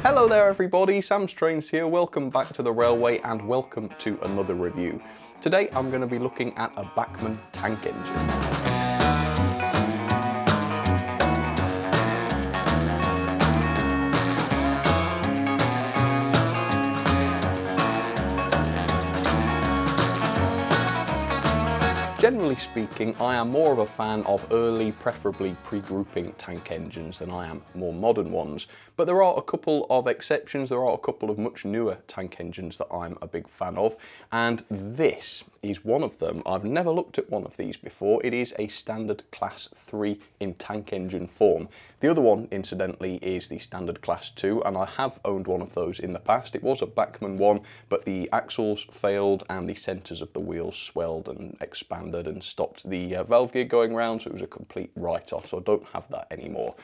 Hello there everybody, Sam's Trains here, welcome back to the railway and welcome to another review. Today I'm going to be looking at a Bachmann tank engine. Generally speaking, I am more of a fan of early, preferably pre-grouping tank engines than I am more modern ones. But there are a couple of exceptions, there are a couple of much newer tank engines that I'm a big fan of, and this is one of them. I've never looked at one of these before. It is a standard class 3 in tank engine form. The other one, incidentally, is the standard class 2, and I have owned one of those in the past. It was a Bachmann one, but the axles failed and the centres of the wheels swelled and expanded and stopped the valve gear going round, so it was a complete write-off, so I don't have that anymore.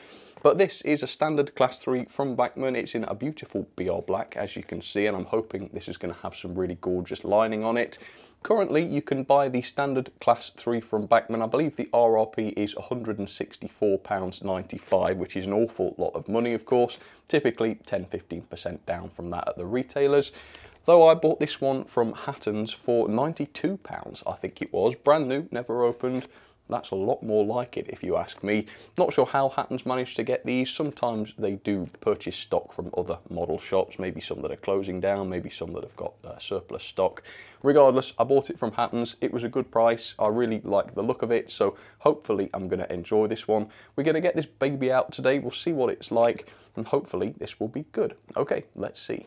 But this is a standard class 3 from Bachmann. It's in a beautiful BR black, as you can see, and I'm hoping this is going to have some really gorgeous lining on it. Currently, you can buy the standard class 3 from Bachmann. I believe the RRP is £164.95, which is an awful lot of money, of course. Typically 10–15% down from that at the retailers. Though I bought this one from Hatton's for £92, I think it was. Brand new, never opened. That's a lot more like it, if you ask me. Not sure how Hatton's managed to get these. Sometimes they do purchase stock from other model shops, maybe some that are closing down, maybe some that have got surplus stock. Regardless, I bought it from Hatton's. It was a good price. I really like the look of it, so hopefully I'm going to enjoy this one. We're going to get this baby out today. We'll see what it's like, and hopefully this will be good. Okay, let's see.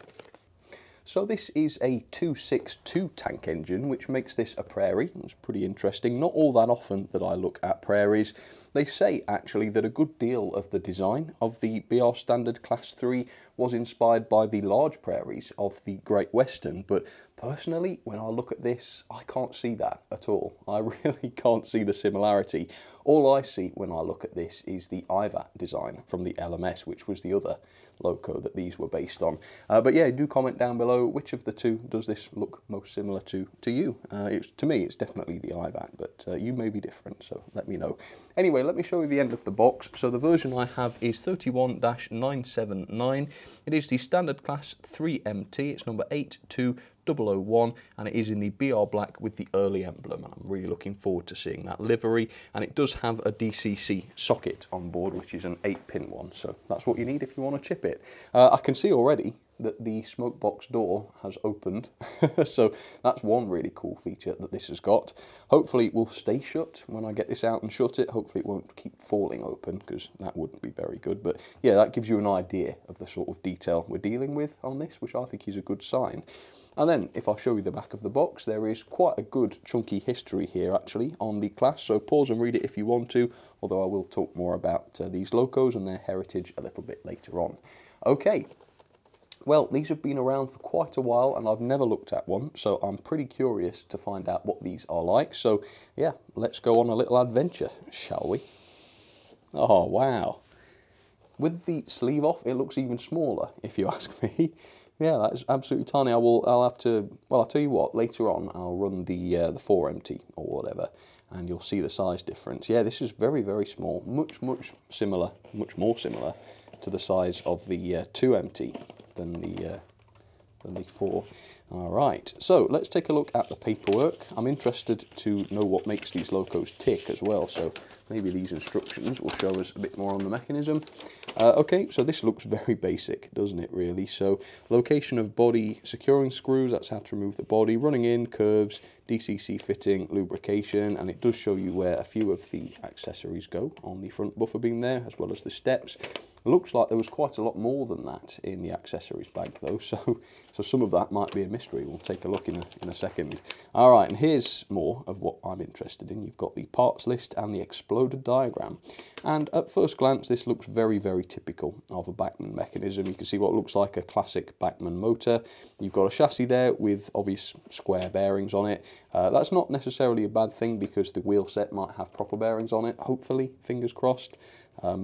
So this is a 262 tank engine, which makes this a Prairie. It's pretty interesting. Not all that often that I look at Prairies. They say actually that a good deal of the design of the BR Standard Class 3 was inspired by the large Prairies of the Great Western, but personally, when I look at this, I can't see that at all. I really can't see the similarity. All I see when I look at this is the IVAT design from the LMS, which was the other Loco that these were based on. But yeah, do comment down below which of the two does this look most similar to you. To me, it's definitely the IVAT, but you may be different, so let me know. Anyway, let me show you the end of the box. So the version I have is 31-979. It is the standard class 3MT. It's number 82001, and it is in the BR black with the early emblem, and I'm really looking forward to seeing that livery. And it does have a DCC socket on board, which is an 8-pin one, so that's what you need if you want to chip it. I can see already that the smoke box door has opened, so that's one really cool feature that this has got. Hopefully it will stay shut when I get this out and shut it. Hopefully it won't keep falling open, because that wouldn't be very good. But yeah, that gives you an idea of the sort of detail we're dealing with on this, which I think is a good sign. And then, if I show you the back of the box, there is quite a good chunky history here actually on the class, so pause and read it if you want to, although I will talk more about these Locos and their heritage a little bit later on. Okay, well, these have been around for quite a while and I've never looked at one, so I'm pretty curious to find out what these are like. So yeah, let's go on a little adventure, shall we? Oh wow, with the sleeve off it looks even smaller, if you ask me. Yeah, that's absolutely tiny. I'll have to, well, I'll tell you what, later on I'll run the 4MT or whatever, and you'll see the size difference. Yeah, this is very, very small, much more similar to the size of the 2MT than the 4. All right, so let's take a look at the paperwork. I'm interested to know what makes these Locos tick as well, so maybe these instructions will show us a bit more on the mechanism. Okay, so this looks very basic, doesn't it, really? So, location of body securing screws, that's how to remove the body, running in, curves, DCC fitting, lubrication, and it does show you where a few of the accessories go on the front buffer beam there, as well as the steps. Looks like there was quite a lot more than that in the accessories bag though, so some of that might be a mystery. We'll take a look in a second. All right, and here's more of what I'm interested in. You've got the parts list and the exploded diagram. And at first glance, this looks very, very typical of a Bachmann mechanism. You can see what looks like a classic Bachmann motor. You've got a chassis there with obvious square bearings on it. That's not necessarily a bad thing because the wheel set might have proper bearings on it, hopefully, fingers crossed.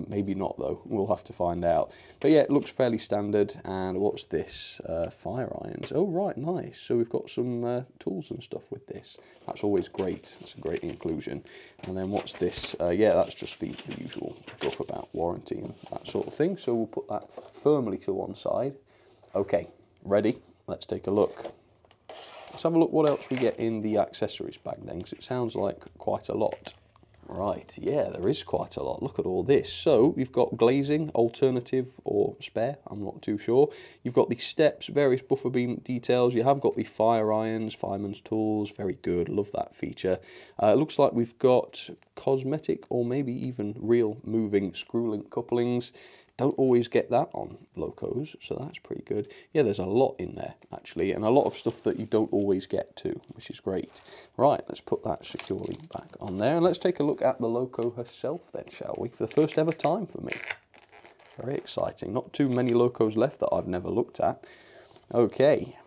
Maybe not though, we'll have to find out. But yeah, it looks fairly standard. And what's this? Fire irons. Oh right, nice. So we've got some tools and stuff with this. That's always great. That's a great inclusion. And then what's this? Yeah, that's just the usual stuff about warranty and that sort of thing. So we'll put that firmly to one side. Okay, ready? Let's take a look. Let's have a look what else we get in the accessories bag then, because it sounds like quite a lot. Right, yeah, there is quite a lot. Look at all this. So you've got glazing, alternative or spare, I'm not too sure. You've got the steps, various buffer beam details. You have got the fire irons, fireman's tools, very good, love that feature. It looks like we've got cosmetic or maybe even real moving screw link couplings. Don't always get that on Locos, so that's pretty good. Yeah, there's a lot in there, actually, and a lot of stuff that you don't always get too, which is great. Right, let's put that securely back on there, and let's take a look at the Loco herself then, shall we? For the first ever time for me. Very exciting. Not too many Locos left that I've never looked at. Okay,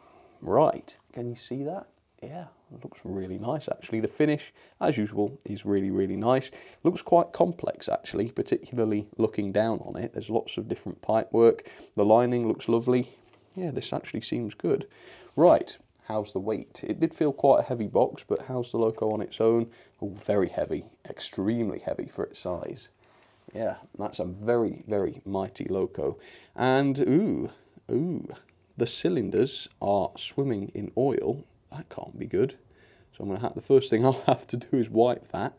right. Can you see that? Yeah, it looks really nice actually. The finish, as usual, is really, really nice. Looks quite complex actually, particularly looking down on it. There's lots of different pipe work. The lining looks lovely. Yeah, this actually seems good. Right, how's the weight? It did feel quite a heavy box, but how's the Loco on its own? Oh, very heavy, extremely heavy for its size. Yeah, that's a very, very mighty Loco. And ooh, the cylinders are swimming in oil. That can't be good. So I'm going to have, the first thing I'll have to do is wipe that.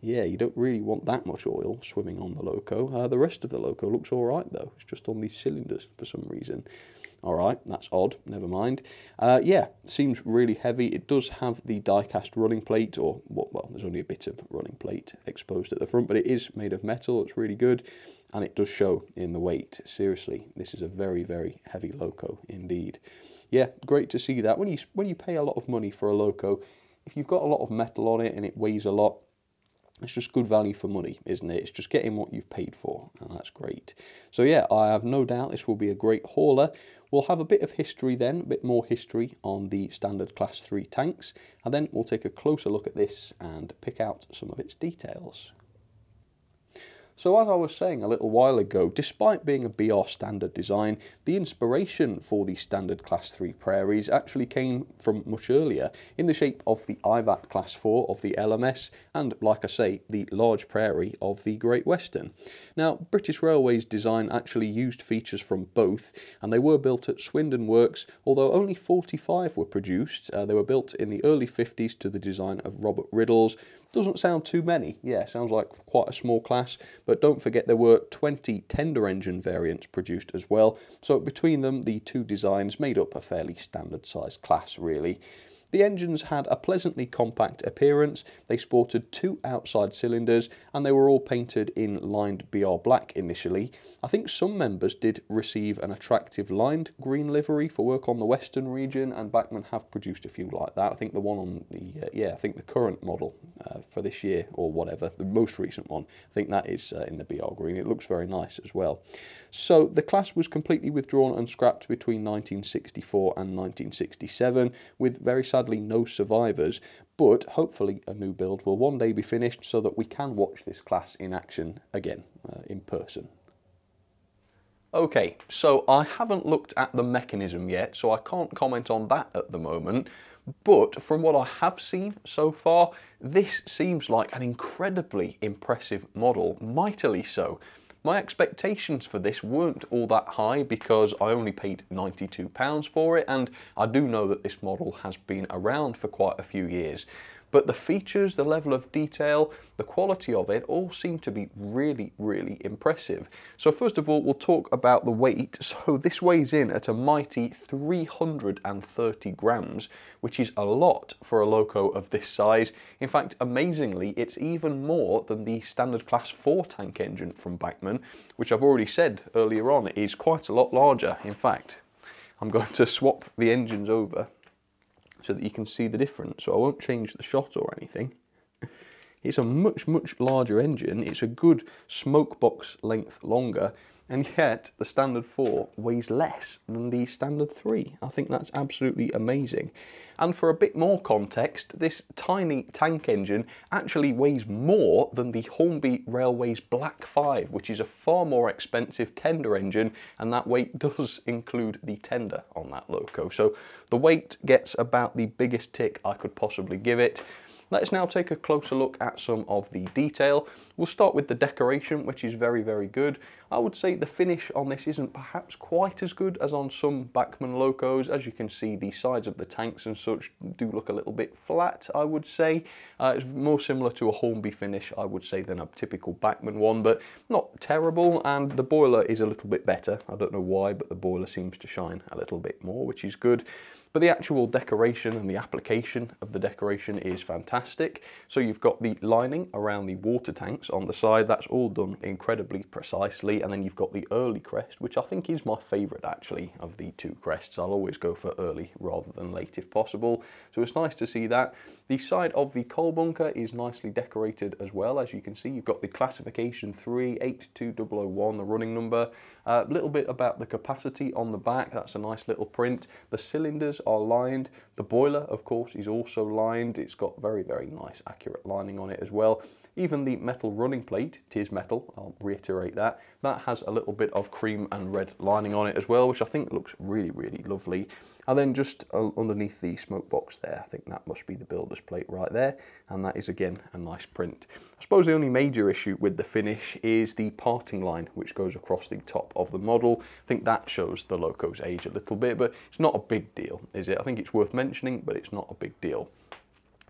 Yeah, you don't really want that much oil swimming on the Loco. The rest of the Loco looks all right though. It's just on these cylinders for some reason. All right, that's odd, never mind. Yeah, seems really heavy. It does have the die-cast running plate, or, well, there's only a bit of running plate exposed at the front, but it is made of metal. It's really good, and it does show in the weight. Seriously, this is a very, very heavy Loco indeed. Yeah, great to see that. When you pay a lot of money for a Loco, if you've got a lot of metal on it and it weighs a lot, it's just good value for money, isn't it? It's just getting what you've paid for, and that's great. So yeah, I have no doubt this will be a great hauler. We'll have a bit of history then, a bit more history on the standard Class 3 tanks, and then we'll take a closer look at this and pick out some of its details. So as I was saying a little while ago, despite being a BR standard design, the inspiration for the standard Class 3 Prairies actually came from much earlier, in the shape of the IVAT Class 4 of the LMS, and like I say, the large Prairie of the Great Western. Now, British Railways design actually used features from both, and they were built at Swindon Works, although only 45 were produced. They were built in the early 50s to the design of Robert Riddle's. Doesn't sound too many, yeah, sounds like quite a small class, but don't forget there were 20 tender engine variants produced as well, so between them the two designs made up a fairly standard sized class really. The engines had a pleasantly compact appearance, they sported two outside cylinders, and they were all painted in lined BR black initially. I think some members did receive an attractive lined green livery for work on the Western region, and Bachmann have produced a few like that. I think the one on the, I think the current model for this year, or whatever, the most recent one, I think that is in the BR green. It looks very nice as well. So the class was completely withdrawn and scrapped between 1964 and 1967, with very sadly no survivors, but hopefully a new build will one day be finished so that we can watch this class in action again, in person. Okay, so I haven't looked at the mechanism yet, so I can't comment on that at the moment, but from what I have seen so far, this seems like an incredibly impressive model, mightily so. My expectations for this weren't all that high because I only paid £92 for it, and I do know that this model has been around for quite a few years. But the features, the level of detail, the quality of it all seem to be really, really impressive. So first of all, we'll talk about the weight. So this weighs in at a mighty 330 grams, which is a lot for a Loco of this size. In fact, amazingly, it's even more than the standard Class 4 tank engine from Bachmann, which I've already said earlier on is quite a lot larger. In fact, I'm going to swap the engines over so that you can see the difference. So I won't change the shot or anything. It's a much, much larger engine. It's a good smoke box length longer, and yet the standard 4 weighs less than the standard 3. I think that's absolutely amazing. And for a bit more context, this tiny tank engine actually weighs more than the Hornby Railways Black 5, which is a far more expensive tender engine, and that weight does include the tender on that Loco. So the weight gets about the biggest tick I could possibly give it. Let's now take a closer look at some of the detail. We'll start with the decoration, which is very, very good. I would say the finish on this isn't perhaps quite as good as on some Bachmann Locos. As you can see, the sides of the tanks and such do look a little bit flat, I would say. It's more similar to a Hornby finish, I would say, than a typical Bachmann one, but not terrible. And the boiler is a little bit better. I don't know why, but the boiler seems to shine a little bit more, which is good. But the actual decoration and the application of the decoration is fantastic. So you've got the lining around the water tanks on the side. That's all done incredibly precisely. And then you've got the early crest, which I think is my favourite actually of the two crests. I'll always go for early rather than late if possible. So it's nice to see that. The side of the coal bunker is nicely decorated as well. As you can see, you've got the classification 382001, the running number. A little bit about the capacity on the back. That's a nice little print. The cylinders are lined. The boiler, of course, is also lined. It's got very, very nice, accurate lining on it as well. Even the metal running plate, it is metal, I'll reiterate that, that has a little bit of cream and red lining on it as well, which I think looks really, really lovely. And then just underneath the smoke box there, I think that must be the builder's plate right there, and that is again a nice print. I suppose the only major issue with the finish is the parting line, which goes across the top of the model. I think that shows the Loco's age a little bit, but it's not a big deal, is it? I think it's worth mentioning, but it's not a big deal.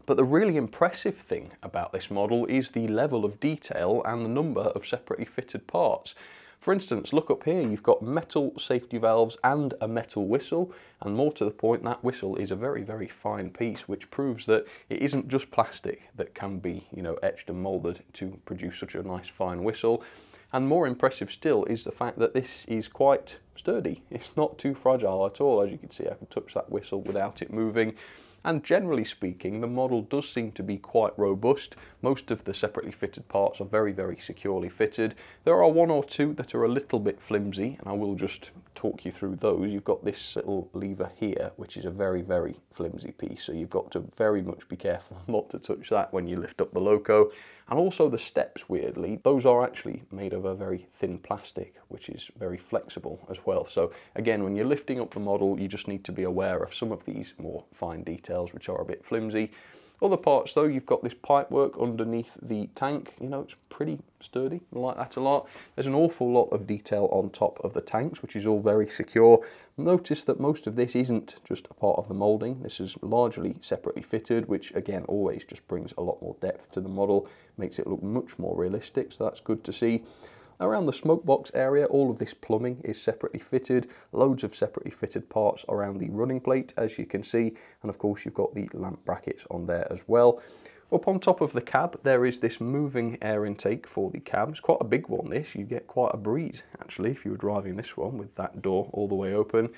But the really impressive thing about this model is the level of detail and the number of separately fitted parts. For instance, look up here, you've got metal safety valves and a metal whistle, and more to the point, that whistle is a very, very fine piece, which proves that it isn't just plastic that can be, you know, etched and moulded to produce such a nice fine whistle. And more impressive still is the fact that this is quite sturdy. It's not too fragile at all. As you can see, I can touch that whistle without it moving. And generally speaking, the model does seem to be quite robust. Most of the separately fitted parts are very, very securely fitted. There are one or two that are a little bit flimsy, and I will just talk you through those. You've got this little lever here, which is a very, very flimsy piece, so you've got to very much be careful not to touch that when you lift up the Loco. And also the steps, weirdly, those are actually made of a very thin plastic, which is very flexible as well. So again, when you're lifting up the model, you just need to be aware of some of these more fine details, which are a bit flimsy. Other parts though, you've got this pipework underneath the tank. You know, it's pretty sturdy, I like that a lot. There's an awful lot of detail on top of the tanks, which is all very secure. Notice that most of this isn't just a part of the moulding. This is largely separately fitted, which again, always just brings a lot more depth to the model, makes it look much more realistic, so that's good to see. Around the smoke box area, all of this plumbing is separately fitted, loads of separately fitted parts around the running plate, as you can see, and of course you've got the lamp brackets on there as well. Up on top of the cab, there is this moving air intake for the cab. It's quite a big one, this. You get quite a breeze, actually, if you were driving this one with that door all the way open.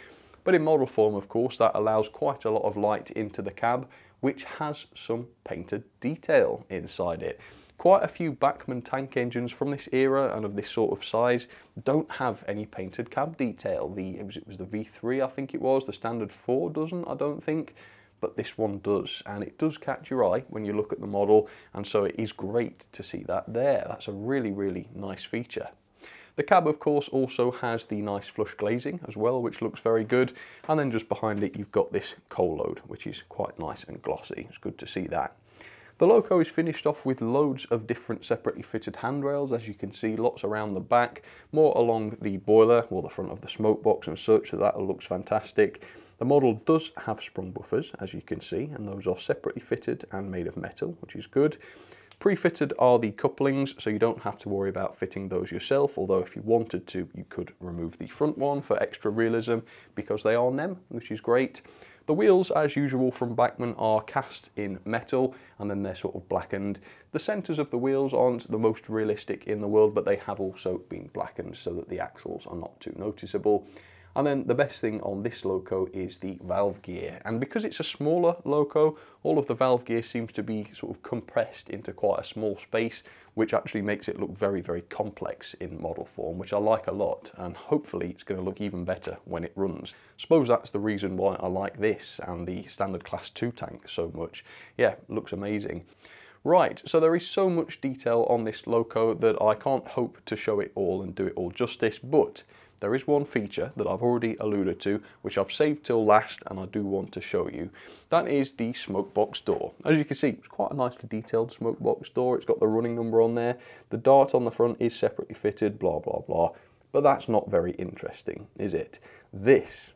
But in model form, of course, that allows quite a lot of light into the cab, which has some painted detail inside it. Quite a few Bachmann tank engines from this era and of this sort of size don't have any painted cab detail. It was the V3, I think it was. The standard 4 doesn't, I don't think, but this one does, and it does catch your eye when you look at the model, and so it is great to see that there. That's a really, really nice feature. The cab, of course, also has the nice flush glazing as well, which looks very good, and then just behind it you've got this coal load, which is quite nice and glossy. It's good to see that. The Loco is finished off with loads of different separately fitted handrails, as you can see, lots around the back, more along the boiler or the front of the smoke box and such, so that looks fantastic. The model does have sprung buffers, as you can see, and those are separately fitted and made of metal, which is good. Pre-fitted are the couplings, so you don't have to worry about fitting those yourself, although if you wanted to, you could remove the front one for extra realism, because they are NEM, which is great. The wheels, as usual from Bachmann, are cast in metal, and then they're sort of blackened. The centres of the wheels aren't the most realistic in the world, but they have also been blackened so that the axles are not too noticeable. And then the best thing on this Loco is the valve gear. And because it's a smaller Loco, all of the valve gear seems to be sort of compressed into quite a small space, which actually makes it look very, very complex in model form, which I like a lot, and hopefully it's going to look even better when it runs. I suppose that's the reason why I like this and the standard class 2 tank so much. Yeah, looks amazing. Right, so there is so much detail on this Loco that I can't hope to show it all and do it all justice, but there is one feature that I've already alluded to, which I've saved till last and I do want to show you. That is the smoke box door. As you can see, it's quite a nicely detailed smoke box door. It's got the running number on there. The dart on the front is separately fitted, blah, blah, blah. But that's not very interesting, is it? This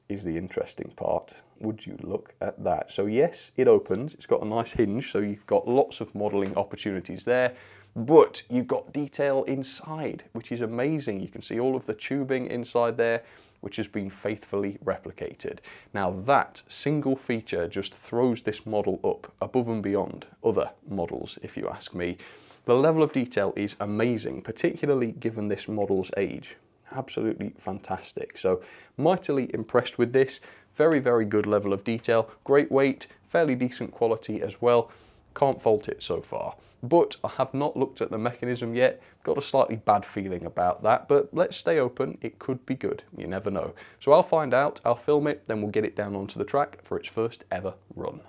is the interesting part. Would you look at that? So yes, it opens. It's got a nice hinge, so you've got lots of modelling opportunities there. But you've got detail inside, which is amazing. You can see all of the tubing inside there, which has been faithfully replicated. Now that single feature just throws this model up above and beyond other models, if you ask me. The level of detail is amazing, particularly given this model's age. Absolutely fantastic. So mightily impressed with this. Very, very good level of detail. Great weight, fairly decent quality as well. Can't fault it so far. But I have not looked at the mechanism yet. Got a slightly bad feeling about that, but let's stay open. It could be good. You never know. So I'll find out, I'll film it, then we'll get it down onto the track for its first ever run.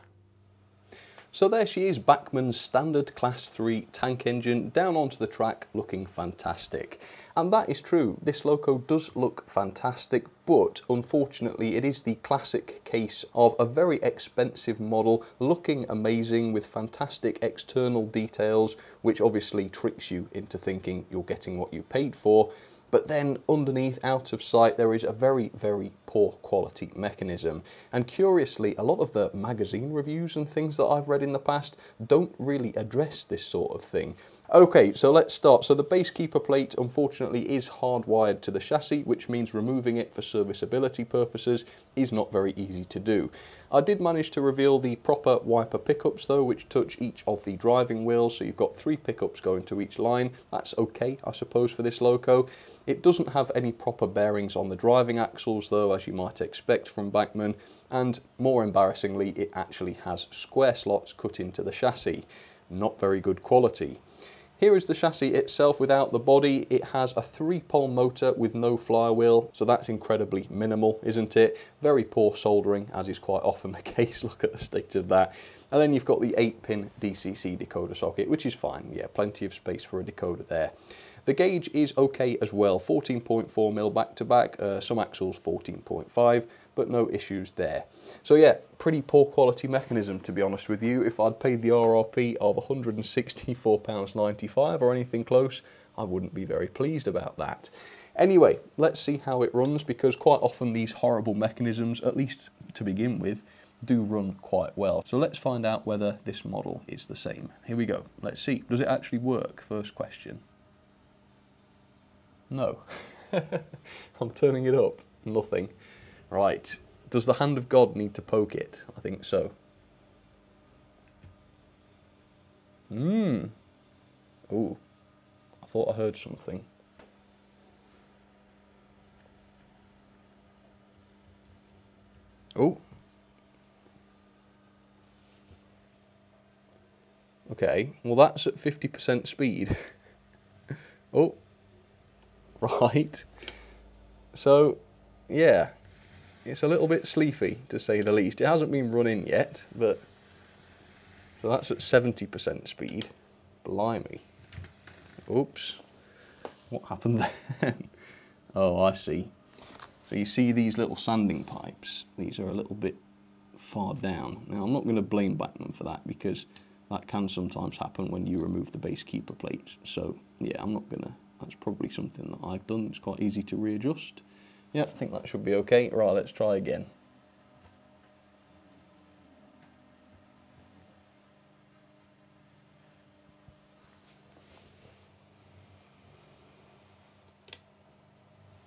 So there she is, Bachmann's standard class 3 tank engine down onto the track, looking fantastic. And that is true, this Loco does look fantastic, but unfortunately it is the classic case of a very expensive model looking amazing with fantastic external details, which obviously tricks you into thinking you're getting what you paid for. But then underneath, out of sight, there is a very, very poor quality mechanism. And curiously, a lot of the magazine reviews and things that I've read in the past don't really address this sort of thing. Okay, so let's start. So the base keeper plate, unfortunately, is hardwired to the chassis, which means removing it for serviceability purposes is not very easy to do. I did manage to reveal the proper wiper pickups though, which touch each of the driving wheels, so you've got 3 pickups going to each line. That's okay, I suppose, for this Loco. It doesn't have any proper bearings on the driving axles though, as you might expect from Bachmann, and more embarrassingly, it actually has square slots cut into the chassis. Not very good quality. Here is the chassis itself without the body. It has a 3-pole motor with no flywheel, so that's incredibly minimal, isn't it? Very poor soldering, as is quite often the case. Look at the state of that. And then you've got the 8-pin DCC decoder socket, which is fine. Yeah, plenty of space for a decoder there. The gauge is okay as well, 14.4mm back-to-back, some axles 14.5, but no issues there. So yeah, pretty poor quality mechanism, to be honest with you. If I'd paid the RRP of £164.95 or anything close, I wouldn't be very pleased about that. Anyway, let's see how it runs, because quite often these horrible mechanisms, at least to begin with, do run quite well. So let's find out whether this model is the same. Here we go. Let's see. Does it actually work? First question. No. I'm turning it up. Nothing. Right. Does the hand of God need to poke it? I think so. Ooh. I thought I heard something. Oh. Okay. Well, that's at 50% speed. Oh. Right, so yeah, it's a little bit sleepy to say the least. It hasn't been run in yet, but so that's at 70% speed. Blimey. Oops, what happened then? Oh, I see. So you see these little sanding pipes, these are a little bit far down. Now I'm not going to blame Bachmann for that, because that can sometimes happen when you remove the base keeper plates. So yeah, I'm not going to. That's probably something that I've done. It's quite easy to readjust. Yeah, I think that should be okay. Right, let's try again.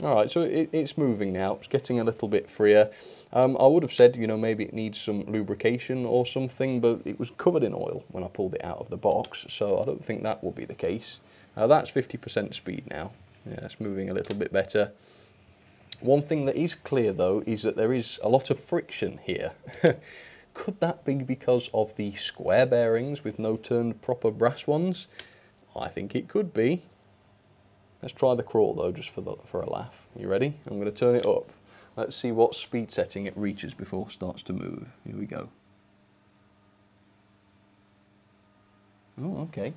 Alright, so it's moving now. It's getting a little bit freer. I would have said, you know, maybe it needs some lubrication or something, but it was covered in oil when I pulled it out of the box, so I don't think that will be the case. That's 50% speed now. Yeah, it's moving a little bit better. One thing that is clear though is that there is a lot of friction here. Could that be because of the square bearings with no turned proper brass ones? I think it could be. Let's try the crawl though, just for a laugh. You ready? I'm going to turn it up. Let's see what speed setting it reaches before it starts to move. Here we go. Oh, okay.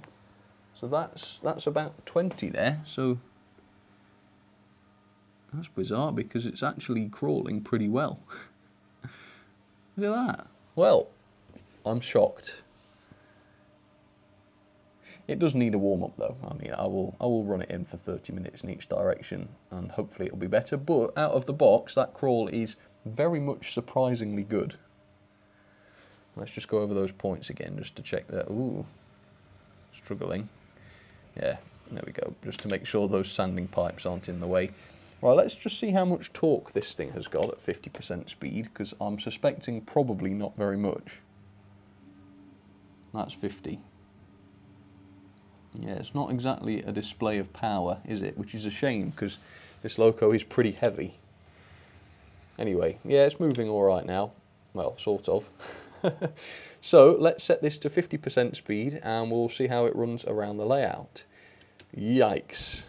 So that's about 20 there. So that's bizarre because it's actually crawling pretty well. Look at that. Well, I'm shocked. It does need a warm-up though. I mean, I will run it in for 30 minutes in each direction and hopefully it'll be better. But out of the box, that crawl is very much surprisingly good. Let's just go over those points again just to check that. Ooh, struggling. Yeah, there we go. Just to make sure those sanding pipes aren't in the way. Right, let's just see how much torque this thing has got at 50% speed, because I'm suspecting probably not very much. That's 50. Yeah, it's not exactly a display of power, is it? Which is a shame, because this Loco is pretty heavy. Anyway, yeah, it's moving all right now. Well, sort of. So, let's set this to 50% speed, and we'll see how it runs around the layout. Yikes.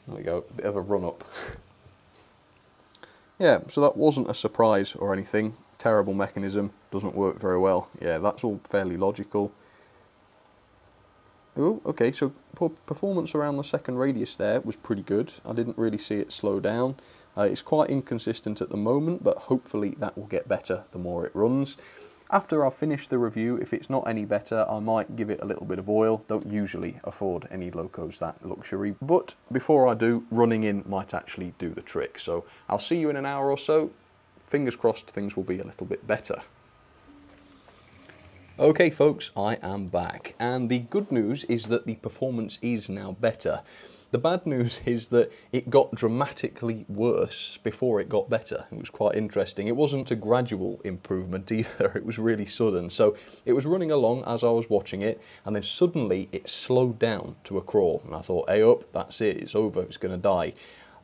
There we go, bit of a run-up. Yeah, so that wasn't a surprise or anything. Terrible mechanism, doesn't work very well. Yeah, that's all fairly logical. Oh, okay, so performance around the second radius there was pretty good. I didn't really see it slow down. It's quite inconsistent at the moment, but hopefully that will get better the more it runs. After I've finished the review, if it's not any better, I might give it a little bit of oil. Don't usually afford any Locos that luxury, but before I do, running in might actually do the trick. So I'll see you in an hour or so. Fingers crossed things will be a little bit better. Okay folks, I am back, and the good news is that the performance is now better. The bad news is that it got dramatically worse before it got better. It was quite interesting. It wasn't a gradual improvement either, it was really sudden. So it was running along as I was watching it, and then suddenly it slowed down to a crawl. And I thought, hey up, that's it, it's over, it's going to die.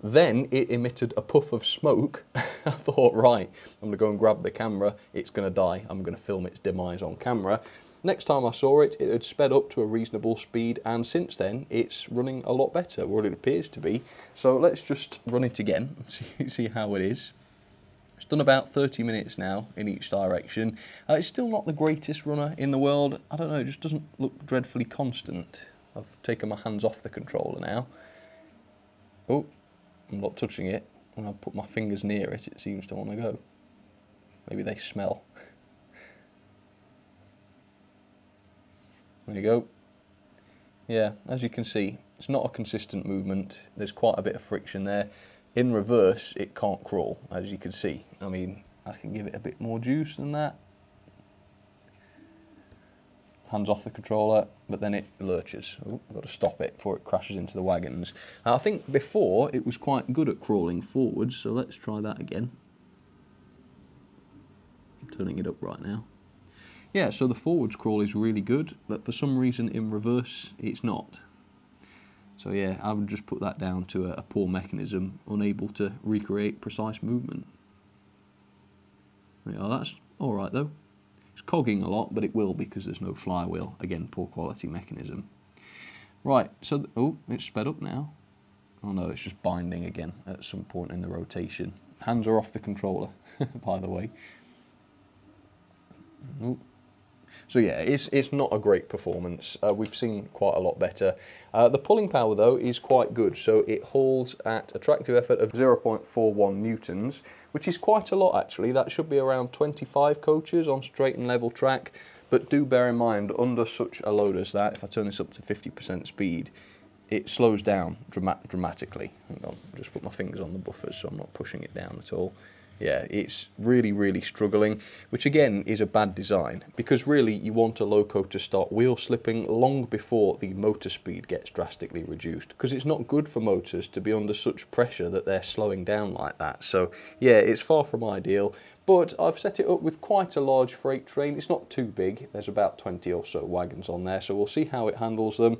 Then it emitted a puff of smoke. I thought, right, I'm going to go and grab the camera, it's going to die, I'm going to film its demise on camera. Next time I saw it, it had sped up to a reasonable speed, and since then it's running a lot better, or it appears to be. So let's just run it again and see how it is. It's done about 30 minutes now in each direction. It's still not the greatest runner in the world. I don't know, it just doesn't look dreadfully constant. I've taken my hands off the controller now. Oh, I'm not touching it. When I put my fingers near it, it seems to want to go. Maybe they smell. There you go. Yeah, as you can see, it's not a consistent movement. There's quite a bit of friction there. In reverse, it can't crawl, as you can see. I mean, I can give it a bit more juice than that. Hands off the controller, but then it lurches. Oh, I've got to stop it before it crashes into the wagons. Now, I think before it was quite good at crawling forwards, so let's try that again. I'm turning it up right now. Yeah, so the forwards crawl is really good, but for some reason in reverse it's not. So yeah, I would just put that down to a poor mechanism, unable to recreate precise movement. Yeah, that's alright though. It's cogging a lot, but it will because there's no flywheel. Again, poor quality mechanism. Right, so, oh, it's sped up now. Oh no, it's just binding again at some point in the rotation. Hands are off the controller, by the way. Oh. So yeah, it's not a great performance. We've seen quite a lot better. The pulling power though is quite good, so it hauls at a tractive effort of 0.41 newtons, which is quite a lot actually. That should be around 25 coaches on straight and level track, but do bear in mind, under such a load as that, if I turn this up to 50% speed, it slows down dramatically. Hang on, just put my fingers on the buffers so I'm not pushing it down at all. Yeah, it's really, really struggling, which again is a bad design, because really you want a Loco to start wheel slipping long before the motor speed gets drastically reduced, because it's not good for motors to be under such pressure that they're slowing down like that. So yeah, it's far from ideal, but I've set it up with quite a large freight train. It's not too big, there's about 20 or so wagons on there, so we'll see how it handles them.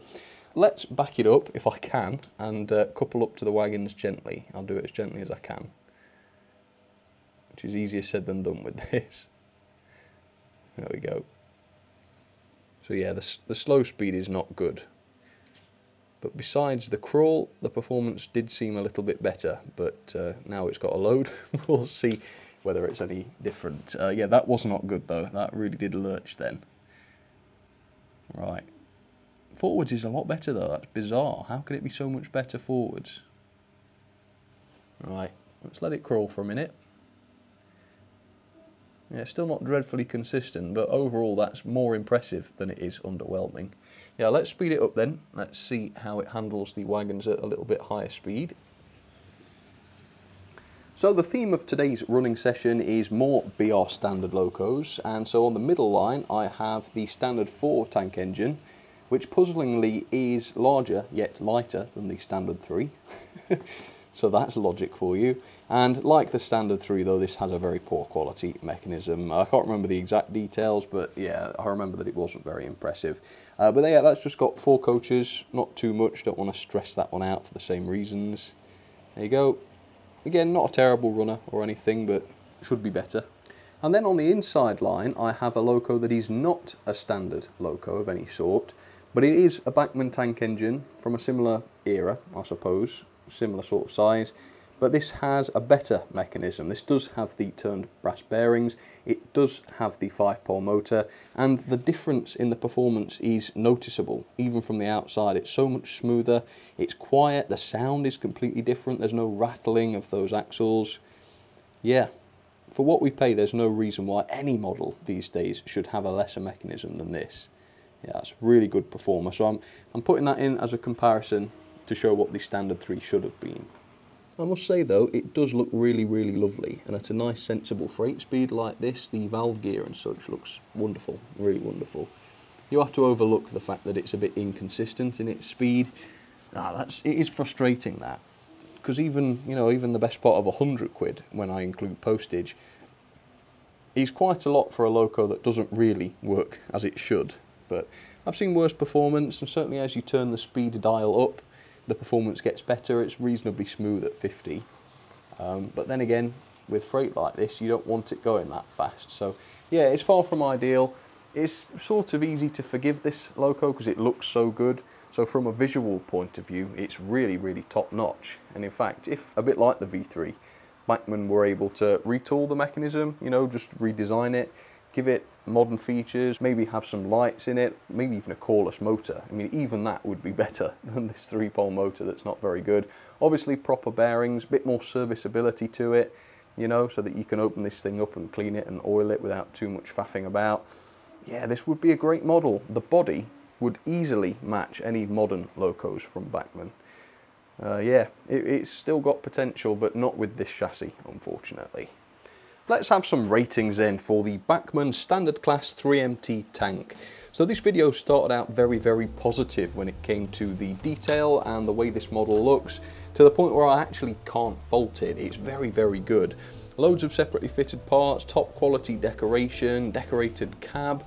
Let's back it up if I can and couple up to the wagons gently. I'll do it as gently as I can, which is easier said than done with this. There we go. So yeah, the slow speed is not good. But besides the crawl, the performance did seem a little bit better, but now it's got a load. We'll see whether it's any different. Yeah, that was not good though. That really did lurch then. Right. Forwards is a lot better though. That's bizarre. How could it be so much better forwards? Right. Let's let it crawl for a minute. Yeah, it's still not dreadfully consistent, but overall that's more impressive than it is underwhelming. Yeah, let's speed it up then. Let's see how it handles the wagons at a little bit higher speed. So the theme of today's running session is more BR standard locos, and so on the middle line I have the standard 4 tank engine, which puzzlingly is larger yet lighter than the standard 3. So that's logic for you. And like the standard 3 though, this has a very poor quality mechanism. I can't remember the exact details, but yeah, I remember that it wasn't very impressive. But yeah, that's just got 4 coaches, not too much, don't want to stress that one out for the same reasons. There you go. Again, not a terrible runner or anything, but should be better. And then on the inside line, I have a loco that is not a standard loco of any sort, but it is a Bachmann tank engine from a similar era, I suppose, similar sort of size, but this has a better mechanism. This does have the turned brass bearings, it does have the 5-pole motor, and the difference in the performance is noticeable, even from the outside. It's so much smoother, it's quiet, the sound is completely different, there's no rattling of those axles. Yeah, for what we pay, there's no reason why any model these days should have a lesser mechanism than this. Yeah, that's really good performer. So I'm putting that in as a comparison to show what the standard 3 should have been. I must say though, it does look really, really lovely, and at a nice sensible freight speed like this, the valve gear and such looks wonderful, really wonderful. You have to overlook the fact that it's a bit inconsistent in its speed. It is frustrating that, because even the best part of £100 when I include postage is quite a lot for a loco that doesn't really work as it should. But I've seen worse performance, and certainly as you turn the speed dial up, the performance gets better. It's reasonably smooth at 50. But then again, with freight like this, you don't want it going that fast. So yeah, it's far from ideal. It's sort of easy to forgive this loco because it looks so good. So from a visual point of view, it's really, really top notch. And in fact, if a bit like the V3, Bachmann were able to retool the mechanism, just redesign it, give it modern features, maybe have some lights in it, maybe even a coreless motor. I mean, even that would be better than this 3-pole motor that's not very good. Obviously proper bearings, a bit more serviceability to it, so that you can open this thing up and clean it and oil it without too much faffing about. Yeah, this would be a great model. The body would easily match any modern locos from Bachmann. Yeah, it's still got potential, but not with this chassis, unfortunately. Let's have some ratings then for the Bachmann Standard Class 3MT tank. So this video started out very, very positive when it came to the detail and the way this model looks, to the point where I actually can't fault it. It's very, very good. Loads of separately fitted parts, top quality decoration, decorated cab,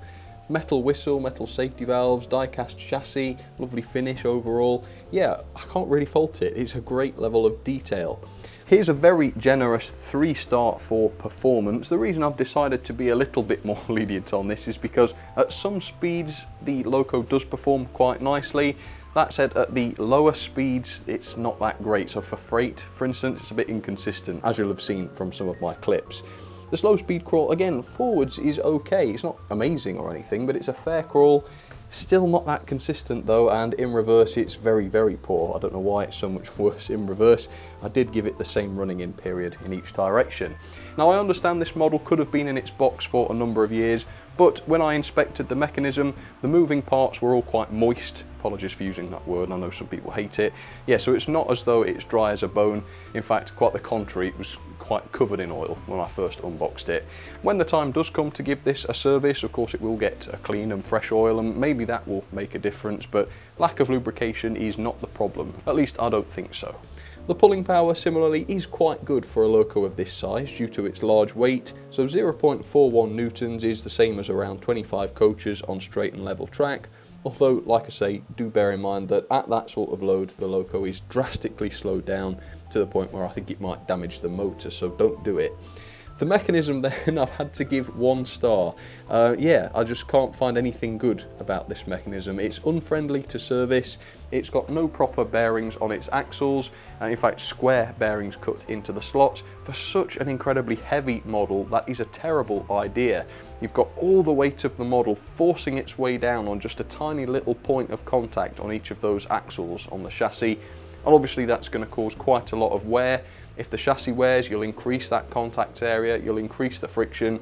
metal whistle, metal safety valves, die-cast chassis, lovely finish overall. Yeah, I can't really fault it. It's a great level of detail. Here's a very generous 3-star for performance. The reason I've decided to be a little bit more lenient on this is because at some speeds the loco does perform quite nicely. That said, at the lower speeds it's not that great. So for freight, for instance, it's a bit inconsistent, as you'll have seen from some of my clips. The slow speed crawl, again, forwards is okay. It's not amazing or anything, but it's a fair crawl. Still not that consistent though, and in reverse it's very, very poor. I don't know why it's so much worse in reverse. I did give it the same running in period in each direction. Now I understand this model could have been in its box for a number of years, but when I inspected the mechanism, the moving parts were all quite moist. Apologies for using that word, I know some people hate it. Yeah, so it's not as though it's dry as a bone. In fact, quite the contrary, it was quite covered in oil when I first unboxed it. When the time does come to give this a service, of course it will get a clean and fresh oil, and maybe that will make a difference, but lack of lubrication is not the problem. At least I don't think so. The pulling power similarly is quite good for a loco of this size due to its large weight, so 0.41 newtons is the same as around 25 coaches on straight and level track, Although, like I say, do bear in mind that at that sort of load, the Loco is drastically slowed down to the point where I think it might damage the motor, so don't do it. The mechanism then, I've had to give 1 star. Yeah, I just can't find anything good about this mechanism. It's unfriendly to service, it's got no proper bearings on its axles, and in fact square bearings cut into the slots. For such an incredibly heavy model, that is a terrible idea. You've got all the weight of the model forcing its way down on just a tiny little point of contact on each of those axles on the chassis, and obviously that's going to cause quite a lot of wear. If the chassis wears, you'll increase that contact area, you'll increase the friction,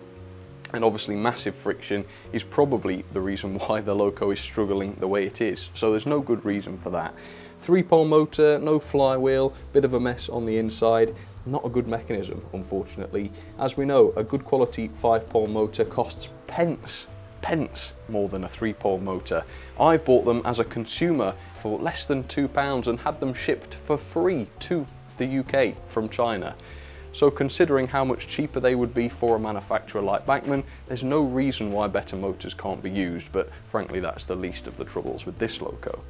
and obviously massive friction is probably the reason why the Loco is struggling the way it is. So there's no good reason for that. 3-pole motor, no flywheel, bit of a mess on the inside. Not a good mechanism, unfortunately. As we know, a good quality 5-pole motor costs pence more than a 3-pole motor. I've bought them as a consumer for less than £2 and had them shipped for free to the UK from China. So considering how much cheaper they would be for a manufacturer like Bachmann, there's no reason why better motors can't be used, but frankly that's the least of the troubles with this Loco.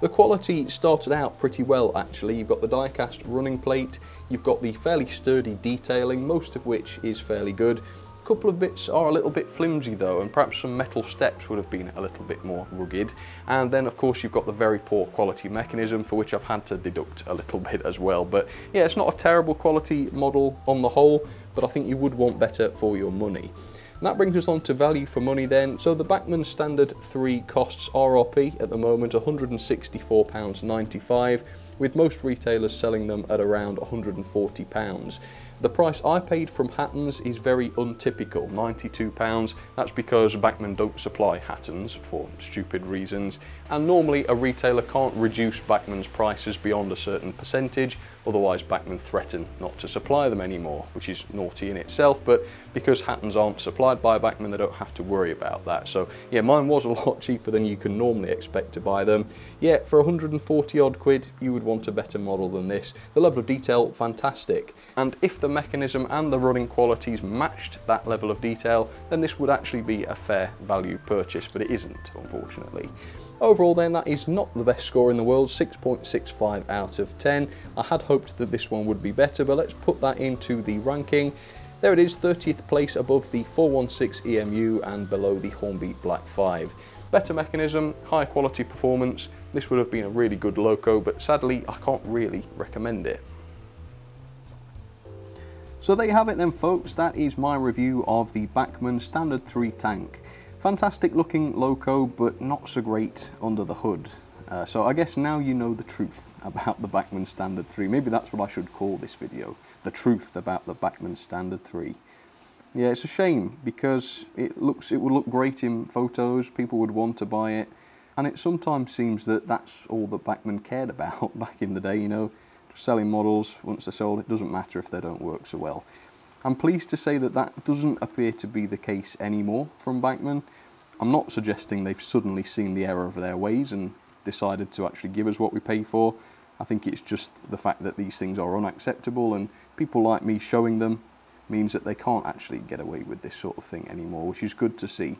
The quality started out pretty well actually. You've got the die-cast running plate, you've got the fairly sturdy detailing, most of which is fairly good. A couple of bits are a little bit flimsy though, and perhaps some metal steps would have been a little bit more rugged. And then of course you've got the very poor quality mechanism, for which I've had to deduct a little bit as well. But yeah, it's not a terrible quality model on the whole, but I think you would want better for your money. And that brings us on to value for money then. So the Bachmann Standard 3 costs RRP at the moment £164.95, with most retailers selling them at around £140. The price I paid from Hattons is very untypical, £92. That's because Bachmann don't supply Hattons for stupid reasons, and normally a retailer can't reduce Bachmann's prices beyond a certain percentage, otherwise Bachmann threaten not to supply them anymore, which is naughty in itself, but because Hattons aren't supplied by Bachmann, they don't have to worry about that. So yeah, mine was a lot cheaper than you can normally expect to buy them. Yeah, for 140 odd quid, you would want a better model than this. The level of detail, fantastic. And if the mechanism and the running qualities matched that level of detail, then this would actually be a fair value purchase, but it isn't, unfortunately. Overall then, that is not the best score in the world, 6.65 out of 10. I had hoped that this one would be better, but let's put that into the ranking. There it is, 30th place above the 416 EMU and below the Hornbeat Black 5. Better mechanism, high quality performance. This would have been a really good Loco, but sadly I can't really recommend it. So there you have it then folks, that is my review of the Bachmann Standard 3 tank. Fantastic looking Loco, but not so great under the hood. So I guess now you know the truth about the Bachmann Standard 3. Maybe that's what I should call this video, the truth about the Bachmann Standard 3. Yeah, it's a shame because it would look great in photos, people would want to buy it, and it sometimes seems that that's all that Bachmann cared about back in the day, you know, just selling models. Once they're sold, it doesn't matter if they don't work so well. I'm pleased to say that that doesn't appear to be the case anymore from Bachmann. I'm not suggesting they've suddenly seen the error of their ways and decided to actually give us what we pay for. I think it's just the fact that these things are unacceptable, and people like me showing them means that they can't actually get away with this sort of thing anymore, which is good to see.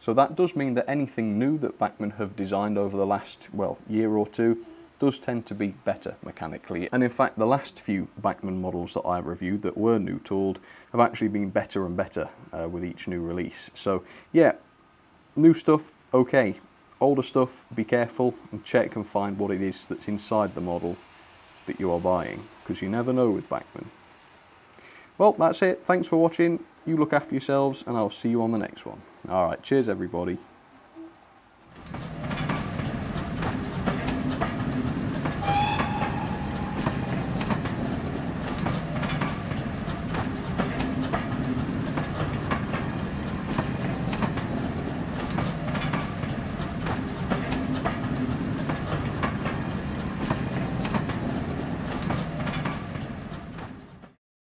So that does mean that anything new that Bachmann have designed over the last, well, year or two does tend to be better mechanically. And in fact, the last few Bachmann models that I've reviewed that were new tooled have actually been better and better with each new release. So yeah, new stuff, okay. Older stuff, be careful and check and find what it is that's inside the model that you are buying, because you never know with Bachmann. Well, that's it. Thanks for watching. You look after yourselves, and I'll see you on the next one. Alright, cheers everybody.